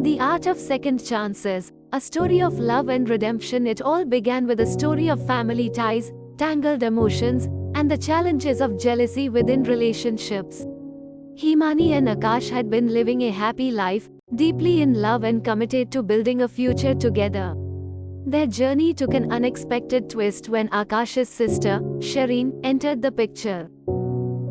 The Art of Second Chances, a story of love and redemption. It all began with a story of family ties, tangled emotions, and the challenges of jealousy within relationships. Himani and Akash had been living a happy life, deeply in love and committed to building a future together. Their journey took an unexpected twist when Akash's sister, Shireen, entered the picture.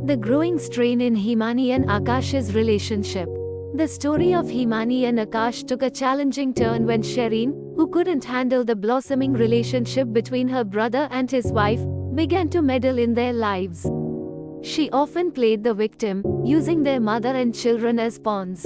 The growing strain in Himani and Akash's relationship. The story of Himani and Akash took a challenging turn when Shireen, who couldn't handle the blossoming relationship between her brother and his wife, began to meddle in their lives. She often played the victim, using their mother and children as pawns.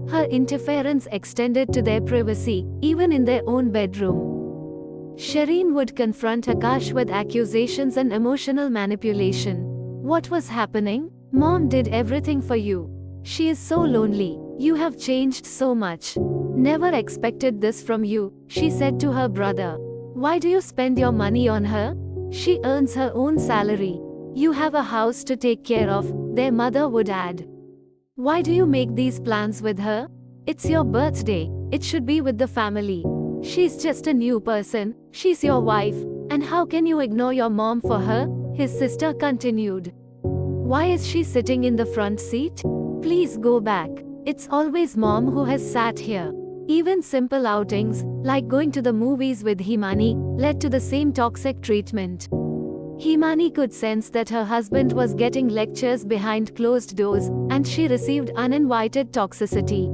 Her interference extended to their privacy, even in their own bedroom. Shireen would confront Akash with accusations and emotional manipulation. What was happening? Mom did everything for you. She is so lonely. You have changed so much. Never expected this from you, she said to her brother. Why do you spend your money on her? She earns her own salary. You have a house to take care of, their mother would add. Why do you make these plans with her? It's your birthday. It should be with the family. She's just a new person. She's your wife. And how can you ignore your mom for her? His sister continued. Why is she sitting in the front seat? Please go back. It's always mom who has sat here. Even simple outings, like going to the movies with Himani, led to the same toxic treatment. Himani could sense that her husband was getting lectures behind closed doors, and she received uninvited toxicity.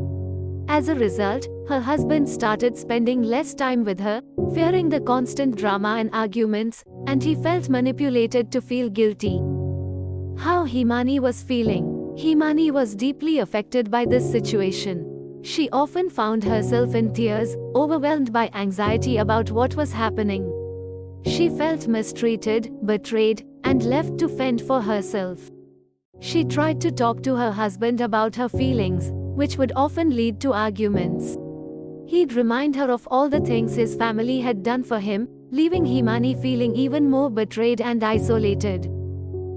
As a result, her husband started spending less time with her, fearing the constant drama and arguments, and he felt manipulated to feel guilty. How Himani was feeling. Himani was deeply affected by this situation. She often found herself in tears, overwhelmed by anxiety about what was happening. She felt mistreated, betrayed, and left to fend for herself. She tried to talk to her husband about her feelings, which would often lead to arguments. He'd remind her of all the things his family had done for him, leaving Himani feeling even more betrayed and isolated.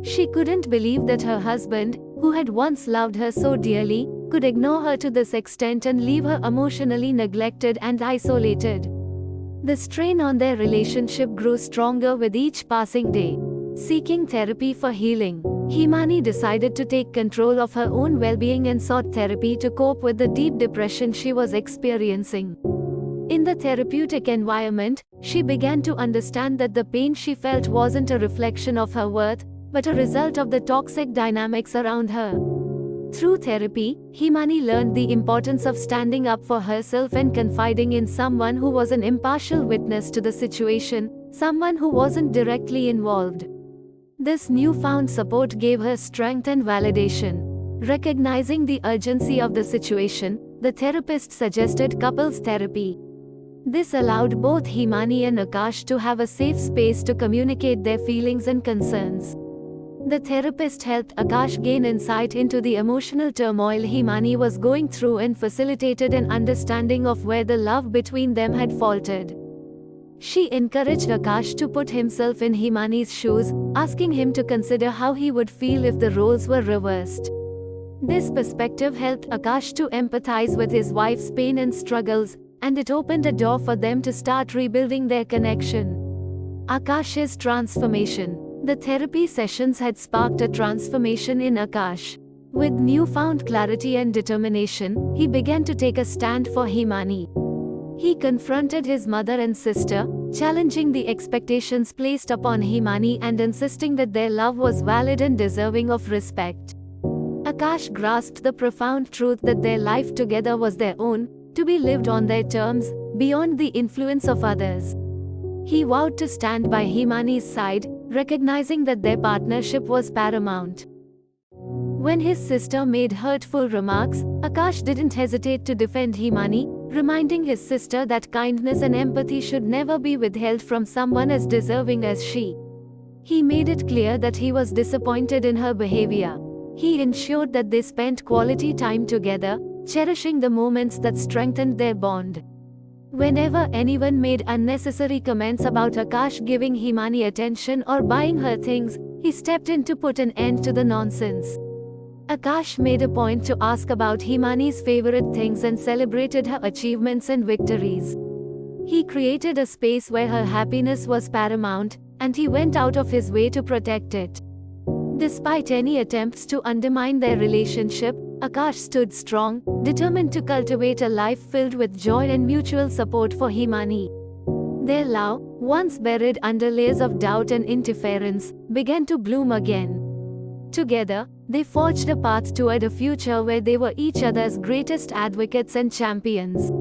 She couldn't believe that her husband, who had once loved her so dearly, could ignore her to this extent and leave her emotionally neglected and isolated. The strain on their relationship grew stronger with each passing day. Seeking therapy for healing, Himani decided to take control of her own well-being and sought therapy to cope with the deep depression she was experiencing. In the therapeutic environment, she began to understand that the pain she felt wasn't a reflection of her worth, but a result of the toxic dynamics around her. Through therapy, Himani learned the importance of standing up for herself and confiding in someone who was an impartial witness to the situation, someone who wasn't directly involved. This newfound support gave her strength and validation. Recognizing the urgency of the situation, the therapist suggested couples therapy. This allowed both Himani and Akash to have a safe space to communicate their feelings and concerns. The therapist helped Akash gain insight into the emotional turmoil Himani was going through and facilitated an understanding of where the love between them had faltered. She encouraged Akash to put himself in Himani's shoes, asking him to consider how he would feel if the roles were reversed. This perspective helped Akash to empathize with his wife's pain and struggles, and it opened a door for them to start rebuilding their connection. Akash's transformation. The therapy sessions had sparked a transformation in Akash. With newfound clarity and determination, he began to take a stand for Himani. He confronted his mother and sister, challenging the expectations placed upon Himani and insisting that their love was valid and deserving of respect. Akash grasped the profound truth that their life together was their own, to be lived on their terms, beyond the influence of others. He vowed to stand by Himani's side, recognizing that their partnership was paramount. When his sister made hurtful remarks, Akash didn't hesitate to defend Himani, reminding his sister that kindness and empathy should never be withheld from someone as deserving as she. He made it clear that he was disappointed in her behavior. He ensured that they spent quality time together, cherishing the moments that strengthened their bond. Whenever anyone made unnecessary comments about Akash giving Himani attention or buying her things, he stepped in to put an end to the nonsense. Akash made a point to ask about Himani's favorite things and celebrated her achievements and victories. He created a space where her happiness was paramount, and he went out of his way to protect it. Despite any attempts to undermine their relationship, Akash stood strong, determined to cultivate a life filled with joy and mutual support for Himani. Their love, once buried under layers of doubt and interference, began to bloom again. Together, they forged a path toward a future where they were each other's greatest advocates and champions.